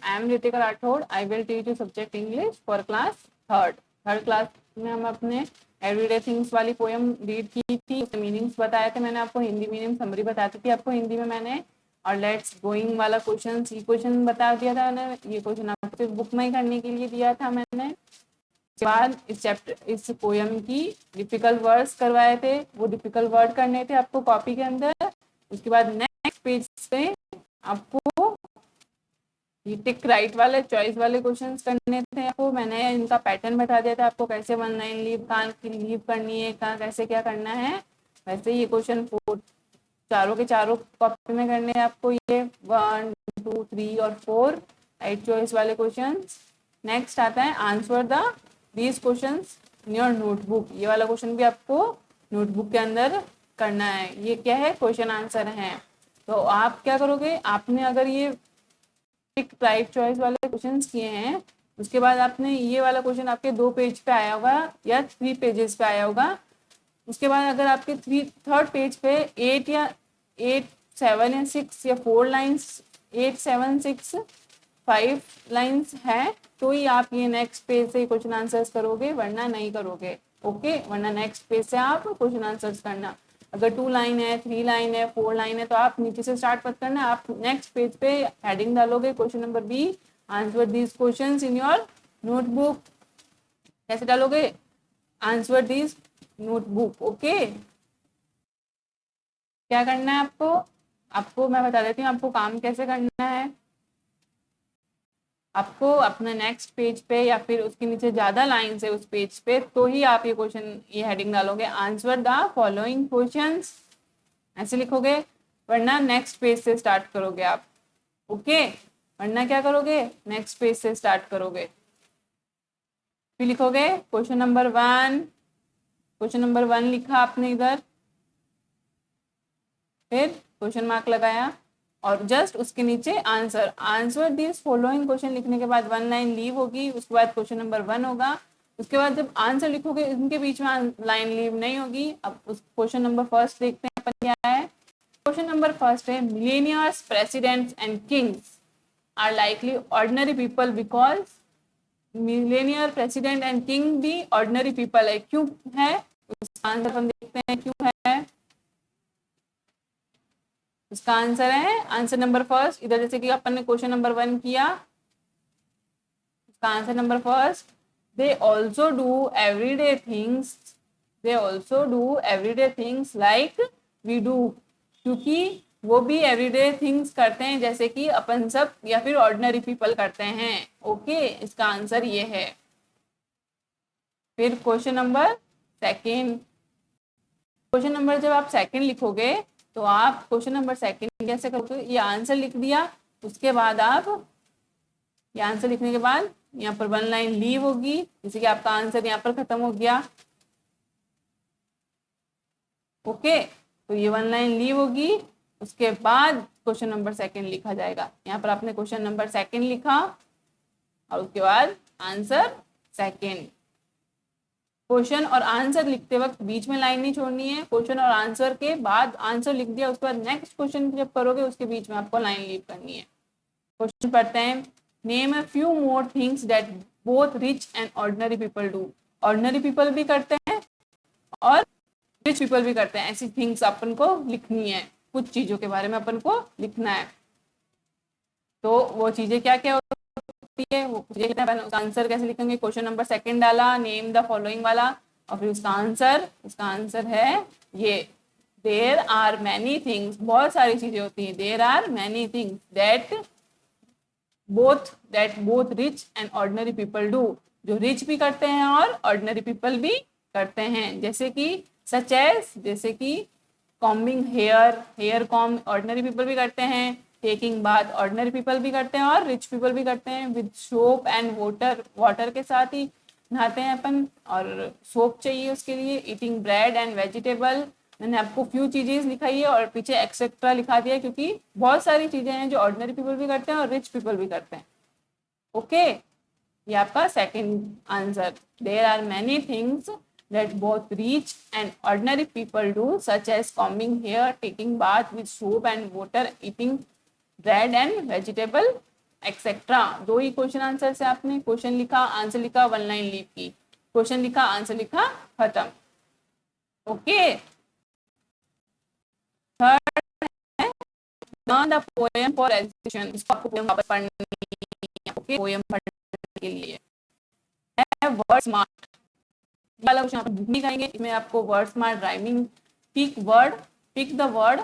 I am Ritika Rathore, I will teach you subject English for class third class में हम अपने everyday things वाली poem read की थी, उसके मीनिंग्स बताए थे मैंने आपको, हिंदी मीनिंग समरी बताती थी आपको हिंदी में मैंने, और लेट्स गोइंग वाला क्वेश्चन, ये क्वेश्चन बता दिया था मैंने, ये क्वेश्चन आपको सिर्फ बुक में ही करने के लिए दिया था मैंने। उसके बाद इस पोएम की डिफिकल्ट वर्ड्स करवाए थे, वो डिफिकल्ट वर्ड करने थे आपको कॉपी के अंदर। उसके बाद नेक्स्ट पेज पे आपको ये टिक राइट वाले चॉइस वाले क्वेश्चंस करने थे आपको, मैंने इनका पैटर्न बता दिया था आपको, कैसे 1 लाइन लीव, कहाँ की लीव करनी है, कहाँ कैसे क्या करना है। वैसे ये क्वेश्चन चारों के चारों कॉपी में करने हैं आपको, ये 1 2 3 और 4 राइट चॉइस वाले क्वेश्चन। नेक्स्ट आता है answer these questions in your notebook, ये वाला क्वेश्चन भी आपको नोटबुक के अंदर करना है। ये क्या है, क्वेश्चन आंसर है। तो आप क्या करोगे, आपने अगर ये टिक राइट चॉइस वाले क्वेश्चंस किए हैं, उसके बाद आपने ये वाला क्वेश्चन आपके 2 पेज पे आया होगा या 3 पेजेस पे आया होगा, उसके बाद अगर आपके थर्ड पेज पे 8 या 8 7 या 6 या 4 लाइन्स 8 7 6 5 लाइन्स है तो ही आप ये नेक्स्ट पेज से क्वेश्चन आंसर्स करोगे, वरना नहीं करोगे। ओके, वरना नेक्स्ट पेज से आप क्वेश्चन आंसर्स करना। अगर 2 लाइन है, 3 लाइन है, 4 लाइन है, तो आप नीचे से स्टार्ट मत करना, आप नेक्स्ट पेज पे हेडिंग डालोगे question number B, answer these questions in your notebook. कैसे डालोगे, आंसर दीज नोटबुक। ओके, क्या करना है आपको मैं बता देती हूँ आपको काम कैसे करना है। आपको अपने नेक्स्ट पेज पे या फिर उसके नीचे ज्यादा लाइन है उस पेज पे, तो ही आप ये क्वेश्चन ये हेडिंग डालोगे, आंसर द फॉलोइंग क्वेश्चंस ऐसे लिखोगे, वरना नेक्स्ट पेज से स्टार्ट करोगे आप। ओके, वरना क्या करोगे, नेक्स्ट पेज से स्टार्ट करोगे, फिर लिखोगे क्वेश्चन नंबर 1, क्वेश्चन नंबर 1 लिखा आपने इधर, फिर क्वेश्चन मार्क लगाया और जस्ट उसके नीचे आंसर दिस फॉलोइंग क्वेश्चन लिखने के बाद 1 लाइन लीव होगी, उसके बाद क्वेश्चन नंबर 1 होगा, उसके बाद जब आंसर लिखोगे इनके बीच में लाइन लीव नहीं होगी। अब उस क्वेश्चन नंबर फर्स्ट देखते हैं अपन क्या है। क्वेश्चन नंबर फर्स्ट है, millionaires presidents and kings are likely ordinary people because millionaire president and king भी ऑर्डिनरी पीपल है, क्यों है, उसका आंसर हम देखते हैं क्यों है। उसका आंसर है आंसर नंबर फर्स्ट, इधर जैसे कि अपन ने क्वेश्चन नंबर 1 किया, उसका answer number first, they also do everyday things like we do, क्योंकि वो भी एवरीडे थिंग्स करते हैं जैसे कि अपन सब या फिर ऑर्डिनरी पीपल करते हैं। ओके, इसका आंसर ये है। फिर question number second, question number जब आप सेकेंड लिखोगे तो आप क्वेश्चन नंबर सेकेंड कैसे करोगे, ये आंसर लिख दिया, उसके बाद आप ये आंसर लिखने के बाद यहाँ पर 1 लाइन लीव होगी, जैसे कि आपका आंसर यहाँ पर खत्म हो गया। ओके, तो ये 1 लाइन लीव होगी, उसके बाद क्वेश्चन नंबर सेकेंड लिखा जाएगा। यहाँ पर आपने क्वेश्चन नंबर सेकेंड लिखा और उसके बाद आंसर सेकेंड। क्वेश्चन और आंसर लिखते वक्त बीच में लाइन नहीं छोड़नी है, क्वेश्चन और आंसर के बाद आंसर लिख दिया, उसके बाद नेक्स्ट क्वेश्चन जब करोगे उसके बीच में आपको लाइन लीव करनी है। क्वेश्चन पढ़ते हैं, name a few more things that both rich and ordinary people do, ordinary people भी करते हैं और रिच पीपल भी करते हैं, ऐसी थिंग्स अपन को लिखनी है, कुछ चीजों के बारे में अपन को लिखना है। तो वो चीजें क्या क्या होती है, वो उसका आंसर कैसे लिखेंगे, क्वेश्चन नंबर सेकेंड डाला, नेम द फॉलोइंग वाला, और फिर उसका आंसर है ये, देयर आर मैनी थिंग्स, बहुत सारी चीजें होती हैं, there are many things that both rich and ordinary people do, जो रिच भी करते हैं और ऑर्डिनरी पीपल भी करते हैं, जैसे कि सच एज, जैसे कि combing hair comb ordinary people भी करते हैं, टेकिंग बाथ ऑर्डिनरी पीपल भी करते हैं और रिच पीपल भी करते हैं, विद सोप एंड वाटर के साथ ही नहाते हैं अपन और सोप चाहिए उसके लिए, ईटिंग ब्रेड एंड वेजिटेबल, मैंने आपको फ्यू चीजें लिखाई है और पीछे एक्सेट्रा लिखा दिया है क्योंकि बहुत सारी चीजें हैं जो ऑर्डिनरी पीपल भी करते हैं और रिच पीपल भी करते हैं। ओके, ये आपका second answer, there are many things that both rich and ordinary people do, such as combing hair, taking bath with soap and water, eating bread and vegetable, etcetera. 2 he question answer से आपने question लिखा, answer लिखा, 1 line leave की, question लिखा, answer लिखा, खत्म। Okay, third है learn the poem for education. इसको आपको पोएम वापस पढ़नी है। ओके, पोएम पढ़ने के लिए है वर्ड स्मार्ट वाला क्वेश्चन आप बुक नहीं करेंगे, इसमें आपको word smart rhyming, pick the word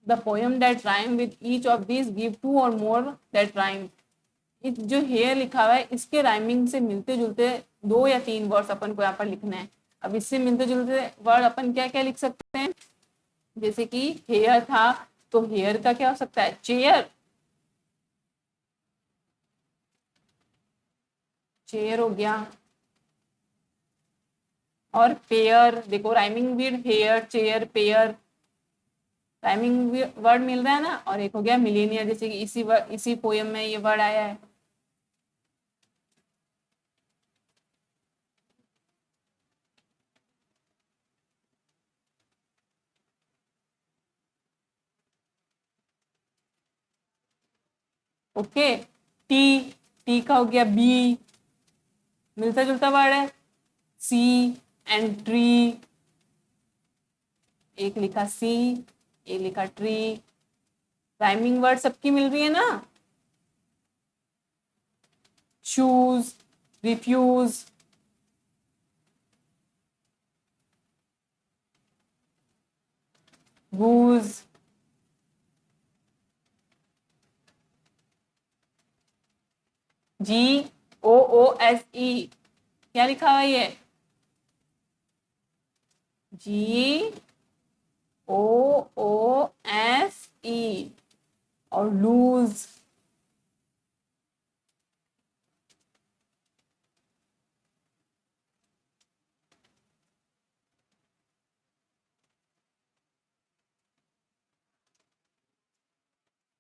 the poem that rhyme with each of these, give 2 or more that rhyme। जो हेयर लिखा हुआ है इसके राइमिंग से मिलते जुलते 2 या 3 वर्ड्स अपन को यहाँ पर लिखना है। अब इससे मिलते जुलते वर्ड अपन क्या क्या लिख सकते हैं, जैसे कि हेयर था तो हेयर का क्या हो सकता है, चेयर, चेयर हो गया। और पेयर, देखो rhyming with hair, chair, pair, rhyming word मिल रहा है ना। और एक हो गया मिलेनियर, जैसे कि इसी पोएम में ये वर्ड आया है। ओके, टी का हो गया बी, मिलता जुलता वर्ड है, सी एंड ट्री, एक लिखा सी, एक लिखा ट्री, राइमिंग वर्ड सबकी मिल रही है ना। शूज, रिफ्यूज, गूज, GOOSE, क्या लिखा हुआ है ये, GOOSE। और लूज,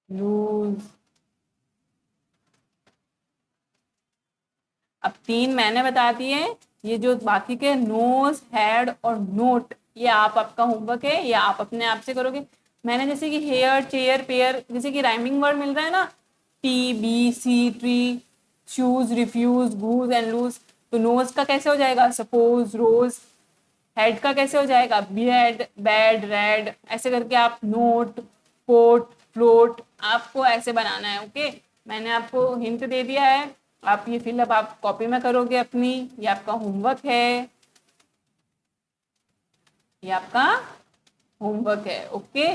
लूज। अब 3 मैंने बता दिए, ये जो बाकी के नोज, हेड और नोट, ये आपका होमवर्क है, ये आप अपने आप से करोगे। मैंने जैसे कि हेयर, चेयर, पेयर, जैसे कि राइमिंग वर्ड मिल रहा है ना, TBC, tree, shoes, refuse, goose and loose. तो नोज का कैसे हो जाएगा, सपोज, रोज। हेड का कैसे हो जाएगा, बियड, बैड, रेड। ऐसे करके आप नोट, कोट, फ्लोट, आपको ऐसे बनाना है। ओके, मैंने आपको हिंट दे दिया है, आप ये फिलअप आप कॉपी में करोगे अपनी, ये आपका होमवर्क है, ये आपका होमवर्क है। ओके,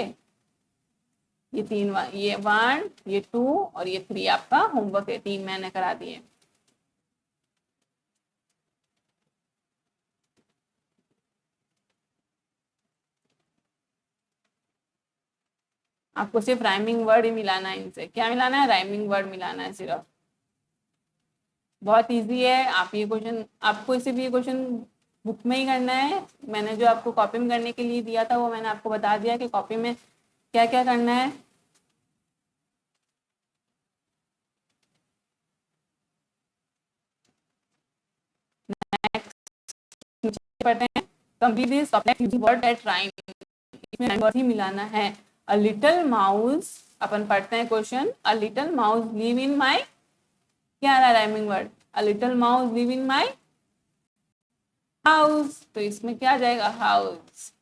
ये 3, ये 1, ये 2 और ये 3 आपका होमवर्क है, 3 मैंने करा दिए। आपको सिर्फ राइमिंग वर्ड ही मिलाना है इनसे। क्या मिलाना है, राइमिंग वर्ड मिलाना है सिर्फ। बहुत इजी है। आप ये क्वेश्चन, आपको सिर्फ ये क्वेश्चन बुक में ही करना है। मैंने जो आपको कॉपी में करने के लिए दिया था वो मैंने आपको बता दिया कि कॉपी में क्या क्या करना है। पढ़ते हैं, complete this complex using word that rhyme. इसमें वर्ड ही मिलाना है। अ लिटिल माउस, अपन पढ़ते हैं question, a little mouse live in my, क्या आ रहा है rhyming word, a little mouse live in my house. तो इसमें क्या आ जाएगा, हाउस।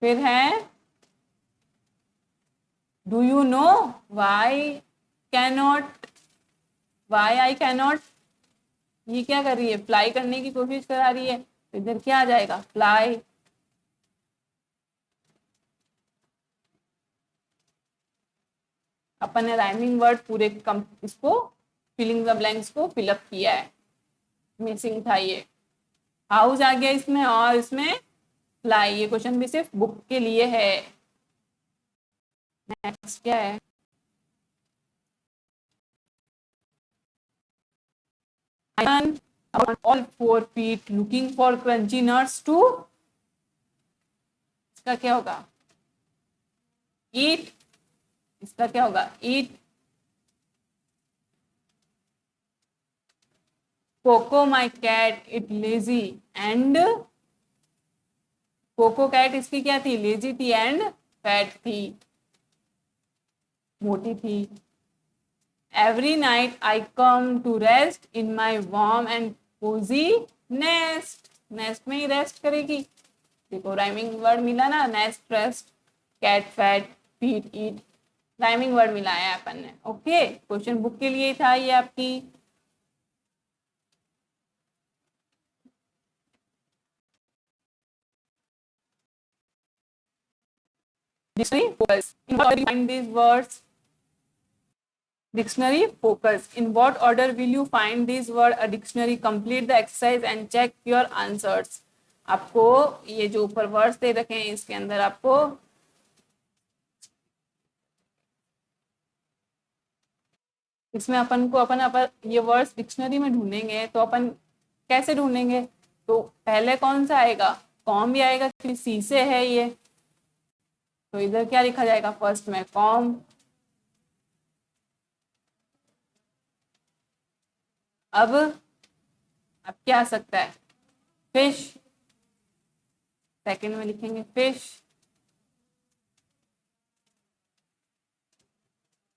फिर है do you know why cannot, why I cannot. ये क्या कर रही है, फ्लाई करने की कोशिश करा रही है, तो इधर क्या आ जाएगा, फ्लाई। अपन ने राइमिंग वर्ड पूरे इसको फिलिंग द ब्लैंक्स को फिलअप किया है। मिसिंग था ये, हाउस आ गया इसमें, और इसमें फ्लाई। ये क्वेश्चन भी सिर्फ बुक के लिए है। नेक्स्ट क्या है, on all 4 feet looking for crunchy nuts to, इसका क्या होगा, eat। इसका क्या होगा, eat। Coco my cat it lazy and, Coco cat इसकी क्या थी, लेजी थी एंड फैट थी, मोटी थी। Every night I come to rest in my warm and cosy nest, nest में ही रेस्ट करेगी। देखो राइमिंग वर्ड मिला ना, nest, rest, cat, fat, feed, eat, rhyming word मिला है अपन ने। ओके, क्वेश्चन बुक के लिए था ये आपकी। Dictionary focus. In what order you find these words? Dictionary focus. In what order will you find these words? A dictionary. Complete the exercise and check your answers. आपको ये जो ऊपर words दे रखे हैं इसके अंदर आपको इसमें अपन ये वर्ड्स डिक्शनरी में ढूंढेंगे तो अपन कैसे ढूंढेंगे? तो पहले कौन सा आएगा? कॉम भी आएगा क्योंकि सी से है ये, तो इधर क्या लिखा जाएगा? फर्स्ट में कॉम। अब क्या आ सकता है? फिश, सेकंड में लिखेंगे फिश।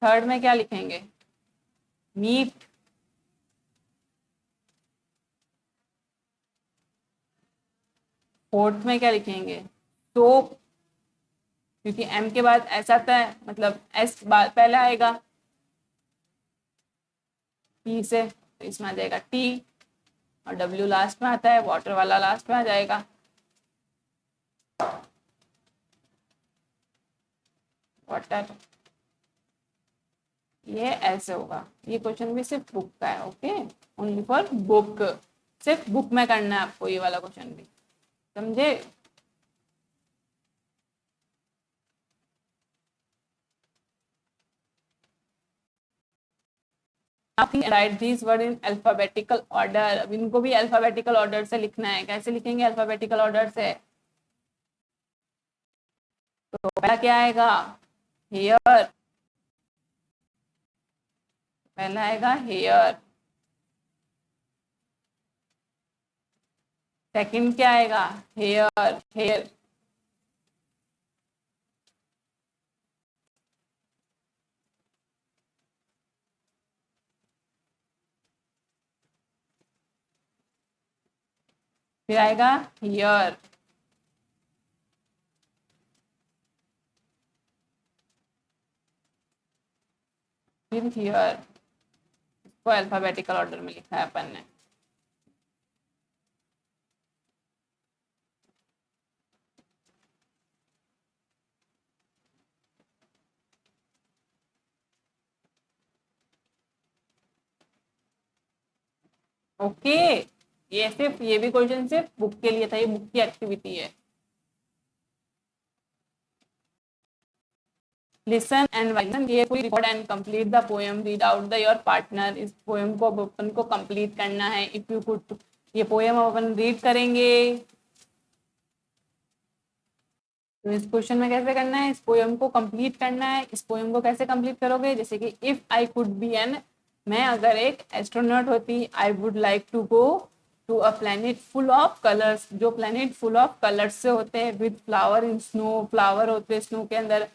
थर्ड में क्या लिखेंगे? मीट। फोर्थ में क्या लिखेंगे? सोप, क्योंकि एम के बाद एस आता है, मतलब एस बाद पहले आएगा टी से, तो इसमें आ जाएगा टी, और डब्ल्यू लास्ट में आता है, वाटर वाला लास्ट में आ जाएगा। वाटर, ये ऐसे होगा। ये क्वेश्चन भी सिर्फ बुक का है। ओके, ओनली फॉर बुक, सिर्फ बुक में करना है आपको ये वाला क्वेश्चन भी, समझे? Right this word in alphabetical order. अब इनको भी अल्फाबेटिकल ऑर्डर से लिखना है। कैसे लिखेंगे अल्फाबेटिकल ऑर्डर से? तो पहला क्या आएगा? हेयर, पहला आएगा हेयर। सेकंड क्या आएगा? Hair, hair. फिर आएगा हियर, फिर हियर। इसको अल्फाबेटिकल ऑर्डर में लिखा है अपन ने। ओके, ये सिर्फ ये भी क्वेश्चन सिर्फ बुक के लिए था, ये बुक की एक्टिविटी है। Listen and vision carefully record and complete the poem, read out the your partner. इस पोएम को अपन को कंप्लीट करना है। इफ यू कुड, ये पोएम अपन रीड करेंगे। तो इस क्वेश्चन में कैसे करना है? इस पोएम को कंप्लीट करना है। इस पोएम को कैसे कंप्लीट करोगे? जैसे कि if I could be an, मैं अगर एक एस्ट्रोनॉट होती, I would like to go to a planet full of colours, जो प्लेनेट फुल ऑफ कलर्स से होते हैं, with flower in snow, flower होते हैं स्नो के अंदर।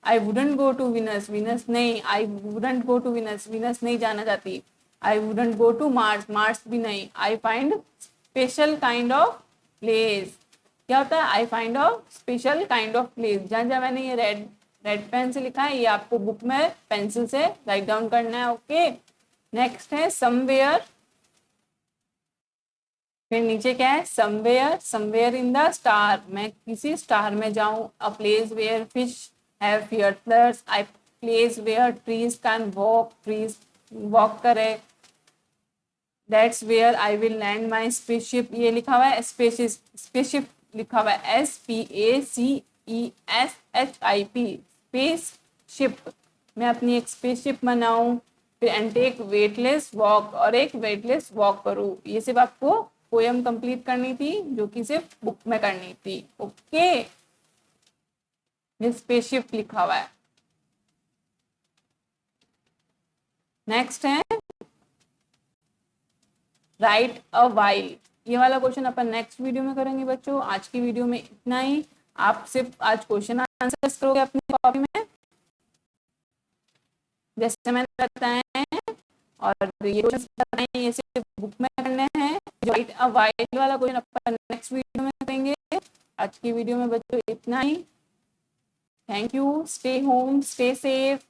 I wouldn't go to Venus, Venus नहीं, I wouldn't go to Venus, Venus नहीं जाना चाहती। I wouldn't go to Mars, Mars भी नहीं। I find special kind of place, क्या होता है? I find a special kind of place. जहाँ जहाँ मैंने ये रेड रेड पेन से लिखा है, ये आपको बुक में पेंसिल से राइट डाउन करना है। ओके, नेक्स्ट है समवेयर। फिर नीचे क्या है? Somewhere, somewhere in the star, मैं किसी स्टार में जाऊं। A place where fish have fearless, a place where trees can walk, trees walk करे। That's where I will land my spaceship, ये लिखा हुआ है स्पेसशिप लिखा हुआ है SPACESHIP, स्पेस शिप। मैं अपनी एक स्पेसशिप बनाऊं, फिर एंड टेक वेटलेस वॉक, और एक वेटलेस वॉक करूं। ये सिर्फ आपको पोएम कंप्लीट करनी थी, जो कि सिर्फ बुक में करनी थी। ओके, ये स्पेसशिप लिखा हुआ है। नेक्स्ट है राइट अ वाइल, ये वाला क्वेश्चन अपन नेक्स्ट वीडियो में करेंगे बच्चों। आज की वीडियो में इतना ही। आप सिर्फ आज क्वेश्चन आंसर्स करोगे अपनी कॉपी में जैसे मैंने बताया है, और ये क्वेश्चन बताए ये सिर्फ बुक में करने हैं। जो राइट अ वाइल वाला क्वेश्चन अपन नेक्स्ट वीडियो में करेंगे। आज की वीडियो में बच्चों इतना ही। Thank you, stay home, stay safe.